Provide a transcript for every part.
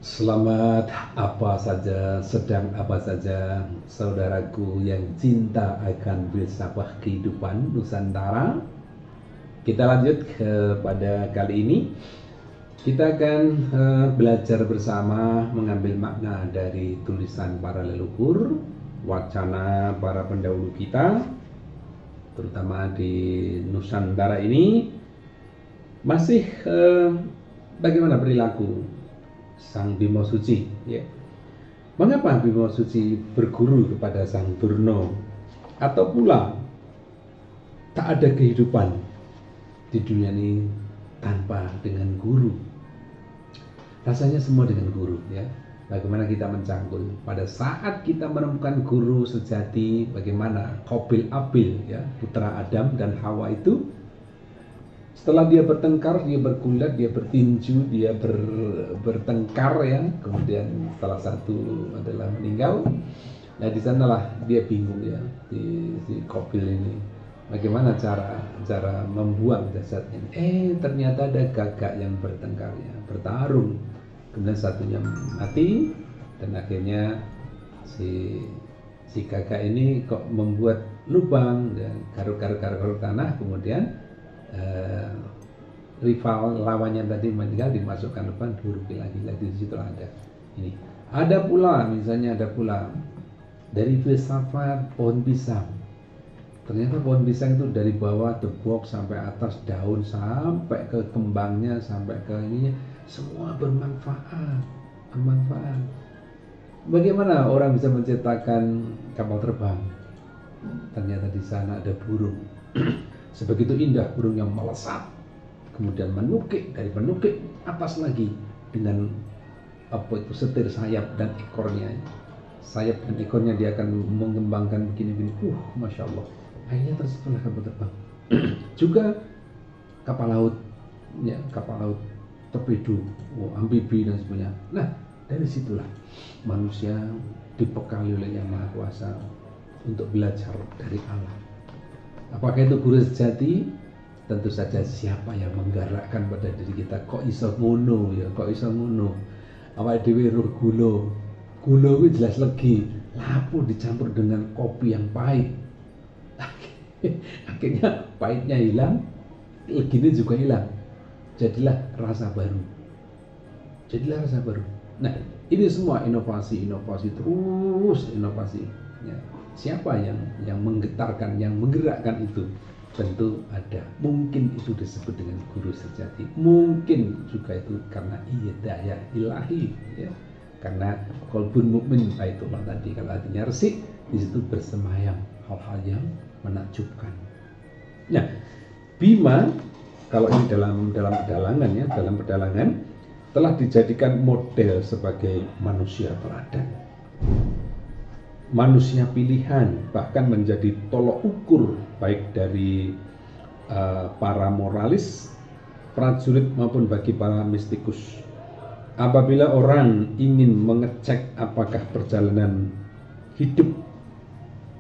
Selamat apa saja, sedang apa saja, saudaraku yang cinta akan filsafat kehidupan Nusantara. Kita lanjut pada kali ini. Kita akan belajar bersama mengambil makna dari tulisan para leluhur, wacana para pendahulu kita, terutama di Nusantara ini. Masih bagaimana perilaku Sang Bima Suci, ya. Mengapa Bima Suci berguru kepada Sang Durna? Atau pula tak ada kehidupan di dunia ini tanpa dengan guru. Rasanya semua dengan guru, ya. Bagaimana kita mencangkul pada saat kita menemukan guru sejati, bagaimana Qabil Abil, ya, putra Adam dan Hawa itu, setelah dia bertengkar, dia bergulat, dia bertinju, dia bertengkar, ya. Kemudian salah satu adalah meninggal. Nah, di sanalah dia bingung, ya, si Qabil ini. Bagaimana cara membuang jasadnya? Ternyata ada gagak yang bertengkar, ya, bertarung. Kemudian satunya mati dan akhirnya si gagak ini kok membuat lubang dan garuk tanah, kemudian rival lawannya tadi meninggal, dimasukkan lubang, dihurupi lagi di situ ada ini. Ada pula dari filsafat pohon pisang. Ternyata pohon pisang itu dari bawah debok sampai atas daun sampai ke kembangnya sampai ke ininya semua bermanfaat. Bagaimana orang bisa menciptakan kapal terbang? Ternyata di sana ada burung. Sebegitu indah burung yang melesat, kemudian menukik atas lagi dengan setir sayap dan ekornya. Sayap dan ekornya dia akan mengembangkan begini. Masya Allah. Akhirnya terciptalah kapal terbang. Juga kapal laut, ya, torpedo, amfibi dan sebagainya. Nah, dari situlah manusia dibekali oleh Yang Maha Kuasa untuk belajar dari alam. Apakah itu guru sejati? Tentu saja siapa yang menggerakkan pada diri kita, kok iso ngono, ya, kok iso ngono. Awake dhewe roh gula itu jelas legi, lapo dicampur dengan kopi yang pahit. Akhirnya pahitnya hilang, leginya juga hilang. Jadilah rasa baru. Nah, ini semua inovasi terus inovasi. Ya. Siapa yang menggetarkan, yang menggerakkan itu? Tentu ada. Mungkin itu disebut dengan guru sejati. Mungkin juga itu karena hidayah ilahi, ya. Karena qalbun mukmin itu tadi, kalau artinya resik, di situ bersemayam hal-hal yang menakjubkan. Nah, Bima kalau ini dalam pedalangan, ya, dalam pedalangan telah dijadikan model sebagai manusia teladan, manusia pilihan, bahkan menjadi tolok ukur baik dari para moralis, prajurit maupun bagi para mistikus. Apabila orang ingin mengecek apakah perjalanan hidup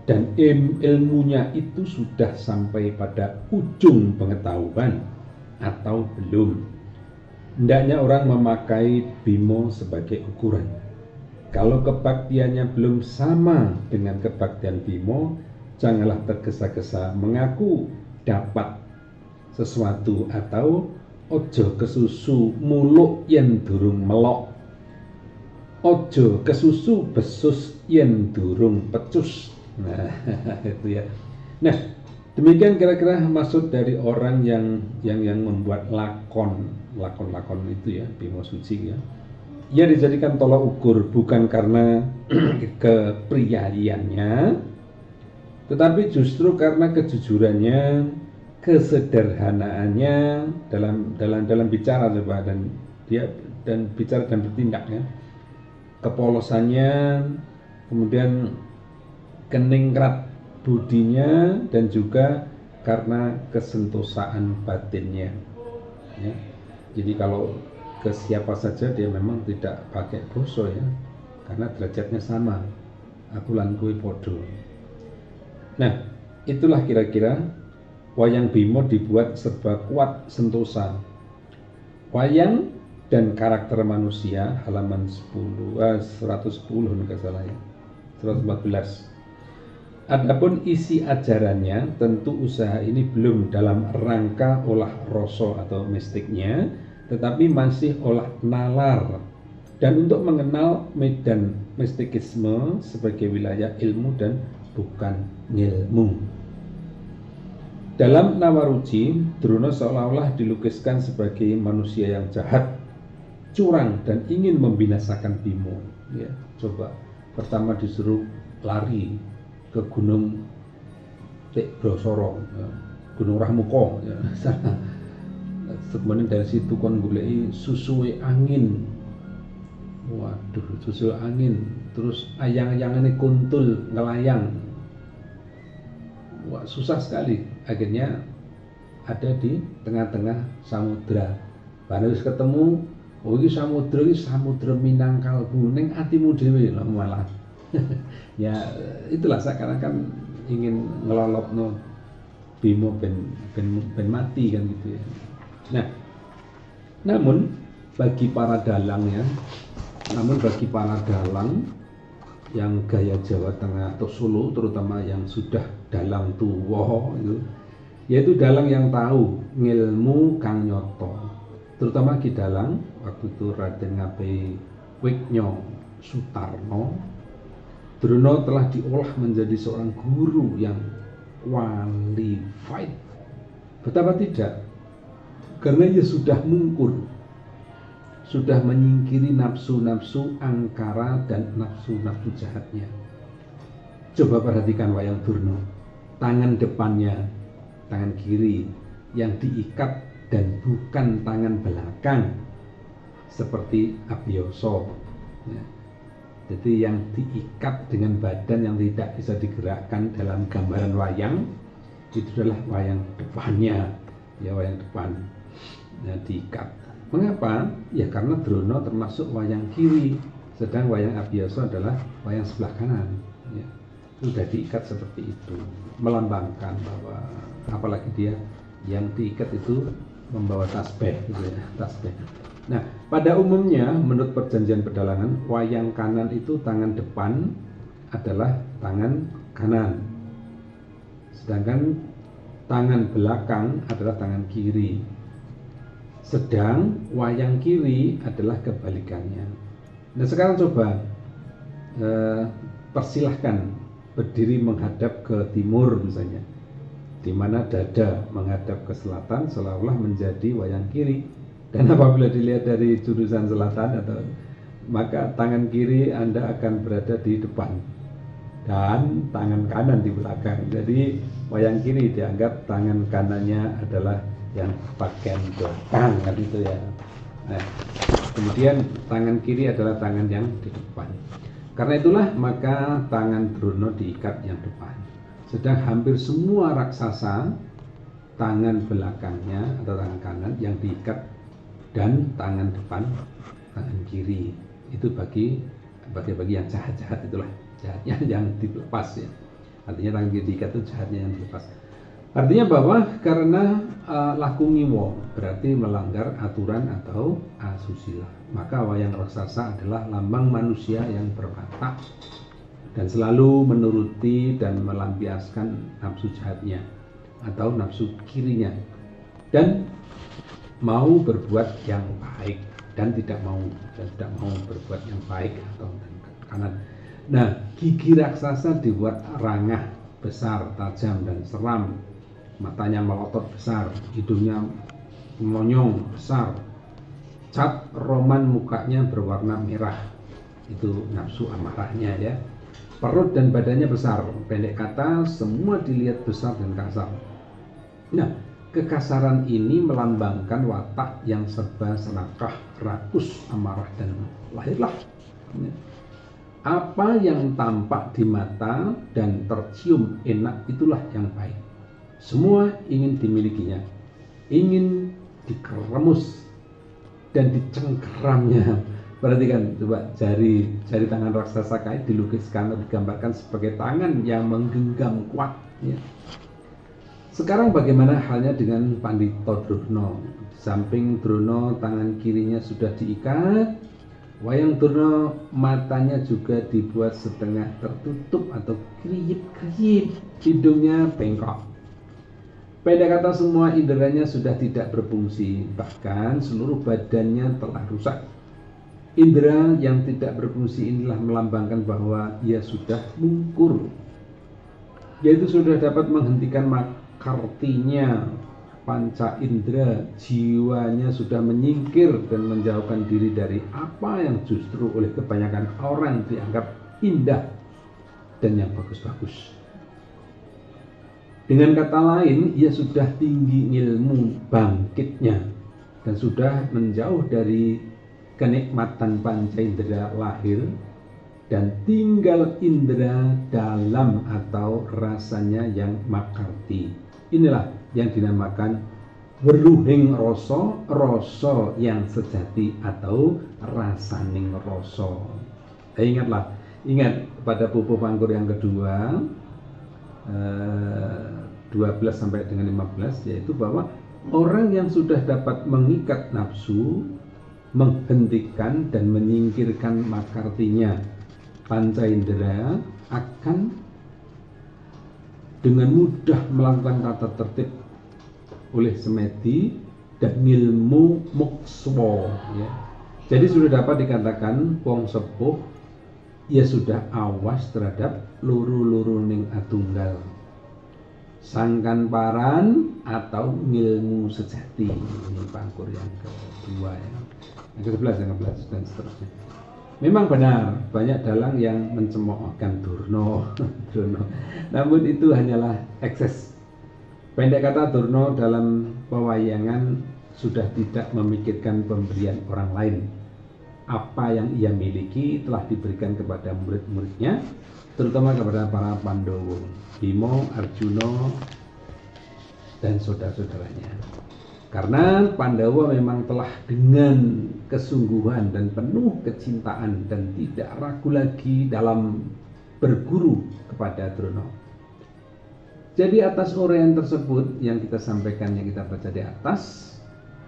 dan ilmunya itu sudah sampai pada ujung pengetahuan atau belum, hendaknya orang memakai Bima sebagai ukuran. Kalau kebaktiannya belum sama dengan kebaktian Bima, janganlah tergesa-gesa mengaku dapat sesuatu, atau ojo kesusu muluk yen durung melok, ojo kesusu besus yen durung pecus. Nah, itu, ya. Nah, demikian kira-kira maksud dari orang yang membuat lakon itu, ya, Bima Suci, ya. Ia dijadikan tolak ukur bukan karena kepriayiannya, tetapi justru karena kejujurannya, kesederhanaannya dalam bicara, coba, dan bicara dan bertindak, ya. Kepolosannya, kemudian keningrat budinya, dan juga karena kesentosaan batinnya, ya. Jadi kalau ke siapa saja dia memang tidak pakai basa, ya, karena derajatnya sama, aku lan kowe podo. Nah, itulah kira-kira wayang Bima dibuat serba kuat sentosa. Wayang dan karakter manusia, halaman 110 enggak salah ya, 114. Adapun isi ajarannya, tentu usaha ini belum dalam rangka olah rasa atau mistiknya, tetapi masih olah nalar dan untuk mengenal medan mistikisme sebagai wilayah ilmu dan bukan ngilmu. Dalam Nawaruci, Drona seolah-olah dilukiskan sebagai manusia yang jahat, curang dan ingin membinasakan Bimo. Ya, coba pertama disuruh lari ke Gunung Tekrosoro, ya, Gunung Rahmuko, ya. Kemudian dari situ kon goleki susue angin. Waduh, susu angin, terus ayang-ayangane kuntul ngelayang. Wah, susah sekali. Akhirnya ada di tengah-tengah samudra. Baru ketemu, oh ini samudra Minangkalbu, ning atimu dhewe lho malah. Ya itulah sekarang kan ingin ngelolopno Bimo ben mati kan gitu ya. Nah, namun bagi para dalang yang gaya Jawa Tengah atau Solo, terutama yang sudah dalang tua itu, yaitu dalang yang tahu ngilmu kang nyoto, terutama Ki Dalang waktu itu Raden Ngabei Wiknyo Sutarno. Drona telah diolah menjadi seorang guru yang qualified. Betapa tidak? Karena ia sudah mungkur, sudah menyingkiri nafsu-nafsu angkara dan nafsu-nafsu jahatnya. Coba perhatikan wayang Durna. Tangan depannya, tangan kiri yang diikat dan bukan tangan belakang seperti Abiyasa. Ya. Jadi yang diikat dengan badan yang tidak bisa digerakkan dalam gambaran wayang itu adalah wayang depannya, ya wayang depan, ya, diikat. Mengapa? Ya karena Drona termasuk wayang kiri, sedang wayang Abiyasa adalah wayang sebelah kanan. Ya. Sudah diikat seperti itu, melambangkan bahwa apalagi dia yang diikat itu membawa tasbih, gitu ya, tasbih. Nah, pada umumnya menurut perjanjian pedalangan, wayang kanan itu tangan depan adalah tangan kanan, sedangkan tangan belakang adalah tangan kiri. Sedang wayang kiri adalah kebalikannya. Nah sekarang coba persilahkan berdiri menghadap ke timur misalnya, di mana dada menghadap ke selatan seolah-olah menjadi wayang kiri. Dan apabila dilihat dari jurusan selatan maka tangan kiri Anda akan berada di depan dan tangan kanan di belakang. Jadi wayang kiri dianggap tangan kanannya adalah yang bagian belakang kan itu ya. Nah, kemudian tangan kiri adalah tangan yang di depan. Karena itulah maka tangan Drona diikat yang depan. Sedang hampir semua raksasa tangan belakangnya atau tangan kanan yang diikat dan tangan depan tangan kiri. Itu bagi yang jahat-jahat, itulah jahatnya yang dilepas ya. Artinya tangan kiri diikat itu jahatnya yang dilepas. Artinya bahwa karena laku ngiwo berarti melanggar aturan atau asusila, maka wayang raksasa adalah lambang manusia yang berwatak dan selalu menuruti dan melampiaskan nafsu jahatnya atau nafsu kirinya dan mau berbuat yang baik dan tidak mau berbuat yang baik atau kanan. Nah, gigi raksasa dibuat rangah besar, tajam dan seram. Matanya melotot besar, hidungnya monyong besar, cat roman mukanya berwarna merah, itu nafsu amarahnya ya. Perut dan badannya besar, pendek kata semua dilihat besar dan kasar. Nah, kekasaran ini melambangkan watak yang serba serakah, rakus, amarah dan lahirlah. Apa yang tampak di mata dan tercium enak itulah yang baik. Semua ingin dimilikinya, ingin dikeremus dan dicengkeramnya. Perhatikan coba jari tangan raksasa kait dilukiskan atau digambarkan sebagai tangan yang menggenggam kuat ya. Sekarang bagaimana halnya dengan Pandhita Drona? Di samping Drona tangan kirinya sudah diikat, Wayang Drona matanya juga dibuat setengah tertutup atau kriip-kriip, hidungnya bengkok. Pendek kata semua inderanya sudah tidak berfungsi, bahkan seluruh badannya telah rusak. Indera yang tidak berfungsi inilah melambangkan bahwa ia sudah mungkur, yaitu sudah dapat menghentikan makartinya. Panca indera, jiwanya sudah menyingkir dan menjauhkan diri dari apa yang justru oleh kebanyakan orang dianggap indah dan yang bagus-bagus. Dengan kata lain, ia sudah tinggi ilmu bangkitnya dan sudah menjauh dari kenikmatan panca indera lahir dan tinggal indera dalam atau rasanya yang makarti. Inilah yang dinamakan weruhing rasa, rasa yang sejati atau rasaning rasa. Ingat pada pupuh pangkur yang kedua 12 sampai dengan 15, yaitu bahwa orang yang sudah dapat mengikat nafsu, menghentikan dan menyingkirkan makartinya, panca indera akan dengan mudah melakukan tata tertib oleh semedi dan ngilmu mokswa, ya. Jadi sudah dapat dikatakan wong sepuh ia sudah awas terhadap luru-luruning atunggal, sangkan paran atau ngilmu sejati. Ini pangkur yang kedua, ya. Yang ke-11 dan seterusnya. Memang benar banyak dalang yang mencemoohkan Durna, namun itu hanyalah ekses. Pendek kata, Durna dalam pewayangan sudah tidak memikirkan pemberian orang lain. Apa yang ia miliki telah diberikan kepada murid-muridnya, terutama kepada para Pandawa, Bima, Arjuna, dan saudara-saudaranya. Karena Pandawa memang telah dengan kesungguhan dan penuh kecintaan dan tidak ragu lagi dalam berguru kepada Drona. Jadi atas uraian tersebut yang kita sampaikan, yang kita baca di atas,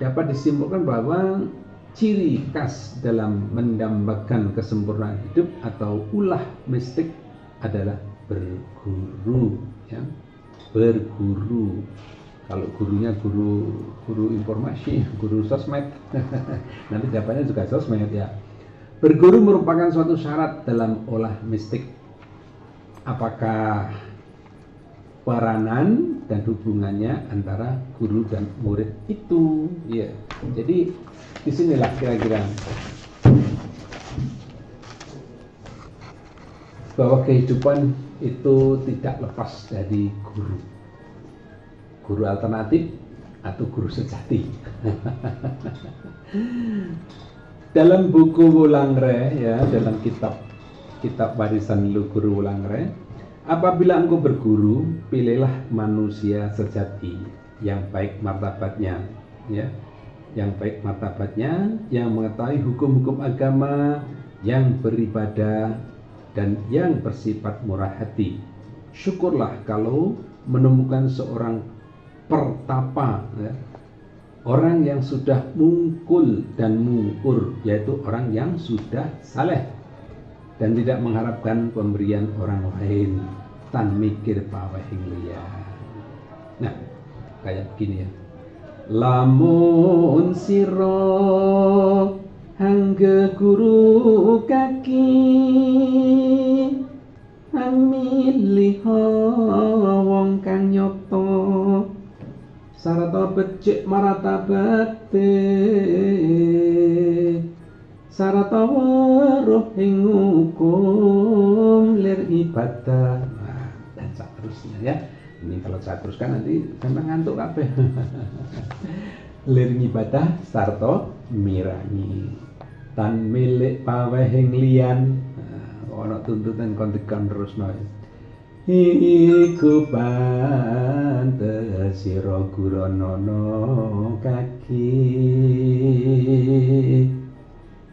dapat disimpulkan bahwa ciri khas dalam mendambakan kesempurnaan hidup atau ulah mistik adalah berguru, ya. Berguru. Kalau gurunya guru informasi, guru sosmed, nanti jawabannya juga sosmed, ya. Berguru merupakan suatu syarat dalam olah mistik. Apakah peranan dan hubungannya antara guru dan murid itu, ya. Jadi disinilah kira-kira bahwa kehidupan itu tidak lepas dari guru alternatif atau guru sejati. Dalam buku Wulangre, ya, dalam kitab warisan Luhur Wulangre, apabila engkau berguru, pilihlah manusia sejati yang baik martabatnya, ya, yang baik martabatnya, yang mengetahui hukum-hukum agama, yang beribadah dan yang bersifat murah hati. Syukurlah kalau menemukan seorang pertapa, ya, orang yang sudah mungkul dan mungkur, yaitu orang yang sudah saleh dan tidak mengharapkan pemberian orang lain, tan mikir pawehing liya. Nah, kayak begini, ya. Lamun sira hangge guru kaki amilih wong kang nyoto sarata becik maratabate sarata weruh ing hukum lir ibadah. Nah, dan seterusnya, ya. Ini kalau saya teruskan nanti sampai ngantuk kabeh. Lir ibadah sarta mirangi tan milik pawehing liyan. Ana tuntutan kon terusno. Iku pantes sira guranana kaki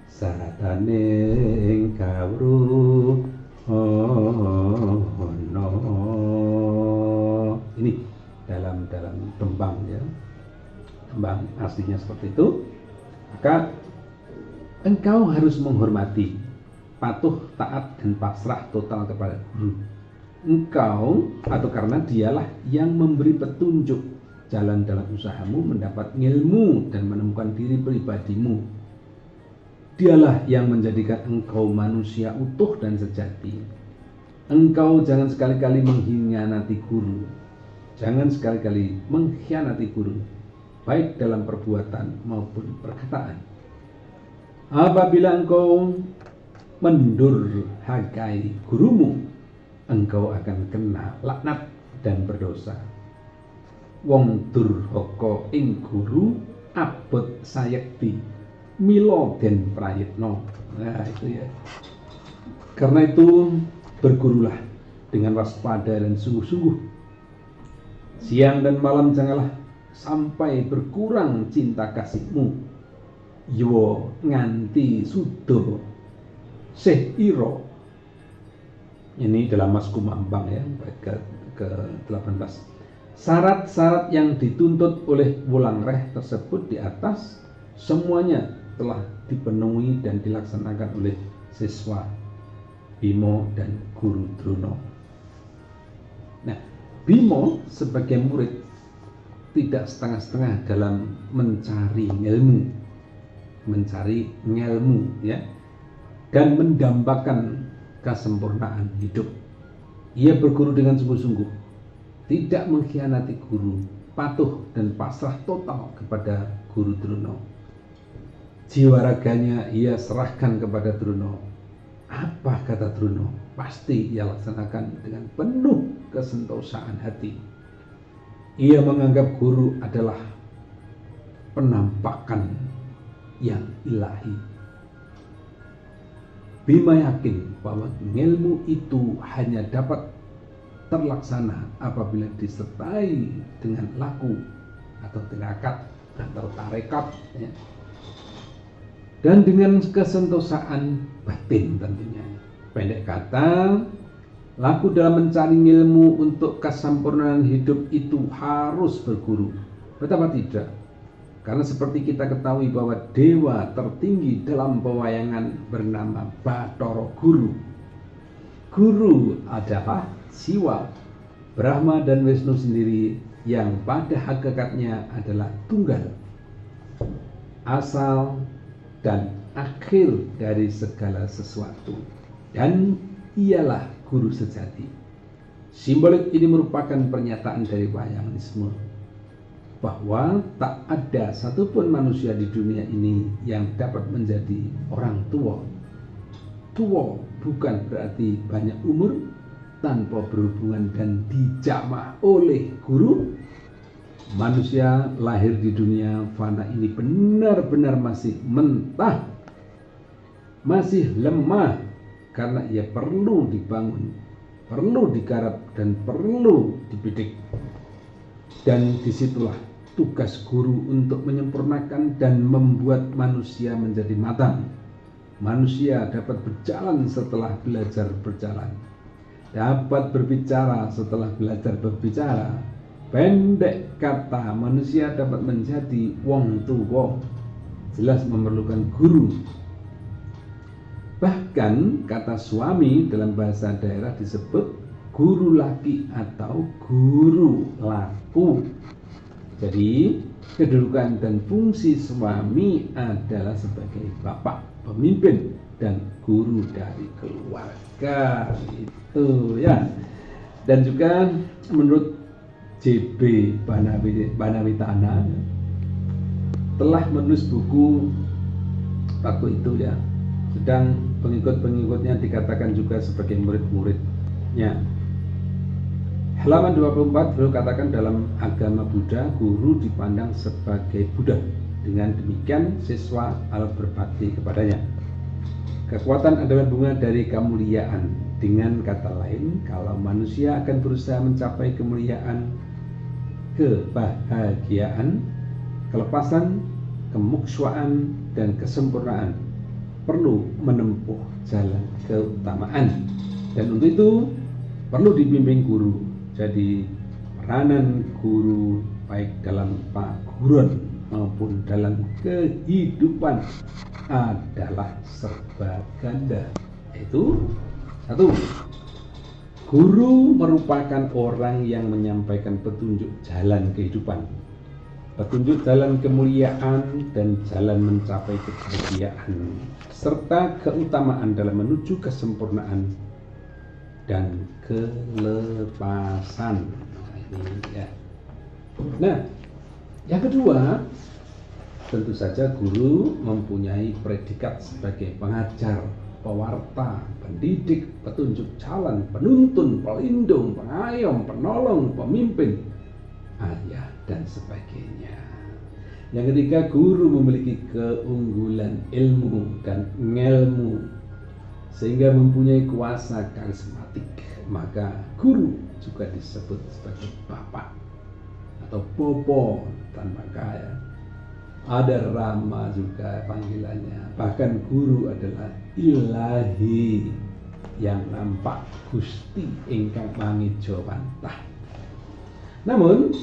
sarataning kawruh ana. Ini dalam tembang ya, tembang aslinya seperti itu. Maka engkau harus menghormati, patuh, taat, dan pasrah total kepada guru. Engkau, atau karena dialah yang memberi petunjuk jalan dalam usahamu mendapat ilmu dan menemukan diri pribadimu. Dialah yang menjadikan engkau manusia utuh dan sejati. Engkau jangan sekali-kali mengkhianati guru. Jangan sekali-kali mengkhianati guru, baik dalam perbuatan maupun perkataan. Apabila engkau mendurhakai gurumu, engkau akan kena laknat dan berdosa. Wong durhaka ing guru abot sayekti mila den prayitna. Nah itu ya. Karena itu bergurulah dengan waspada dan sungguh-sungguh. Siang dan malam janganlah sampai berkurang cinta kasihmu. Yo nganti sudo seh iro. Ini dalam Mas Kumambang ya, bait ke-18. Syarat-syarat yang dituntut oleh Wulangreh tersebut di atas semuanya telah dipenuhi dan dilaksanakan oleh siswa Bimo dan Guru Drona. Nah, Bimo sebagai murid tidak setengah-setengah dalam mencari ilmu ya, dan mendambakan kesempurnaan hidup. Ia berguru dengan sungguh-sungguh, tidak mengkhianati guru, patuh dan pasrah total kepada Guru Drona. Jiwa raganya ia serahkan kepada Drona. Apa kata Drona, pasti ia laksanakan dengan penuh kesentosaan hati. Ia menganggap guru adalah penampakan yang ilahi. Bima yakin bahwa ilmu itu hanya dapat terlaksana apabila disertai dengan laku atau tirakat atau tarekat ya. Dan dengan kesentosaan batin tentunya. Pendek kata, laku dalam mencari ilmu untuk kesempurnaan hidup itu harus berguru. Betapa tidak? Karena seperti kita ketahui bahwa dewa tertinggi dalam pewayangan bernama Bathara Guru. Guru adalah Siwa, Brahma dan Wisnu sendiri yang pada hakikatnya adalah tunggal, asal dan akhir dari segala sesuatu, dan ialah guru sejati. Simbolik ini merupakan pernyataan dari wayanganisme bahwa tak ada satupun manusia di dunia ini yang dapat menjadi orang tua. Tua bukan berarti banyak umur, tanpa berhubungan dan dijamah oleh guru. Manusia lahir di dunia fana ini benar-benar masih mentah, masih lemah, karena ia perlu dibangun, perlu digarap, dan perlu dibidik. Dan disitulah tugas guru untuk menyempurnakan dan membuat manusia menjadi matang. Manusia dapat berjalan setelah belajar berjalan, dapat berbicara setelah belajar berbicara. Pendek kata, manusia dapat menjadi wong tuwa, jelas memerlukan guru. Bahkan kata suami dalam bahasa daerah disebut guru laki atau guru laku. Jadi kedudukan dan fungsi suami adalah sebagai bapak, pemimpin, dan guru dari keluarga, itu ya. Dan juga menurut JB Banawitana telah menulis buku waktu itu ya, sedang pengikut-pengikutnya dikatakan juga sebagai murid-muridnya. Halaman 24 beliau katakan, dalam agama Buddha guru dipandang sebagai Buddha. Dengan demikian siswa harus berbakti kepadanya. Kekuatan adalah bunga dari kemuliaan. Dengan kata lain, kalau manusia akan berusaha mencapai kemuliaan, kebahagiaan, kelepasan, kemukswaan, dan kesempurnaan, perlu menempuh jalan keutamaan. Dan untuk itu perlu dibimbing guru. Jadi peranan guru baik dalam paguron maupun dalam kehidupan adalah serba ganda. Yaitu satu, guru merupakan orang yang menyampaikan petunjuk jalan kehidupan, petunjuk jalan kemuliaan dan jalan mencapai kebahagiaan serta keutamaan dalam menuju kesempurnaan dan kelepasan. Nah, yang kedua, tentu saja guru mempunyai predikat sebagai pengajar, pewarta, pendidik, petunjuk jalan, penuntun, pelindung, pengayom, penolong, pemimpin, ayah, dan sebagainya. Yang ketiga, guru memiliki keunggulan ilmu dan ngelmu sehingga mempunyai kuasa karismatik, maka guru juga disebut sebagai bapak atau popo tanpa kaya. Ada Rama juga panggilannya. Bahkan guru adalah ilahi yang nampak Gusti ingkang mangijo wantah. Namun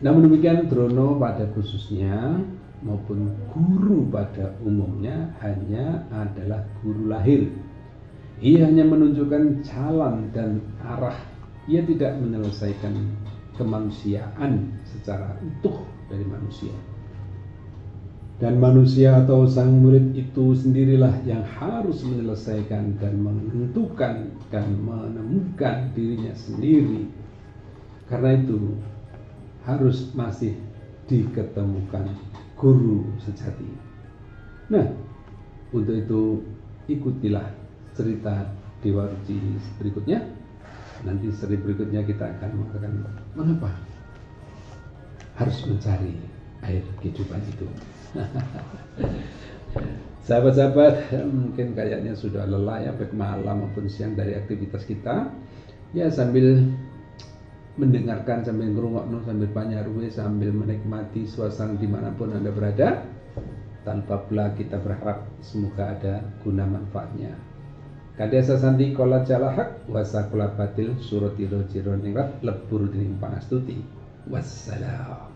demikian Drono pada khususnya maupun guru pada umumnya hanya adalah guru lahir. Ia hanya menunjukkan jalan dan arah. Ia tidak menyelesaikan kemanusiaan secara utuh dari manusia. Dan manusia atau sang murid itu sendirilah yang harus menyelesaikan dan menentukan dan menemukan dirinya sendiri. Karena itu harus masih diketemukan guru sejati. Nah, untuk itu ikutilah cerita Dewa Ruci berikutnya. Nanti seri berikutnya kita akan mengatakan mengapa harus mencari air kehidupan itu. Sahabat-sahabat, mungkin kayaknya sudah lelah ya, baik malam maupun siang dari aktivitas kita. Ya, sambil mendengarkan, sambil ngerungokno, sambil panyaruwe, sambil menikmati suasana dimanapun Anda berada, tanpa pula kita berharap semoga ada guna manfaatnya. Kadesa santi kola jalahak wasakula batil surotiro jiro ningrat lebur dining pangastuti. Wassalam.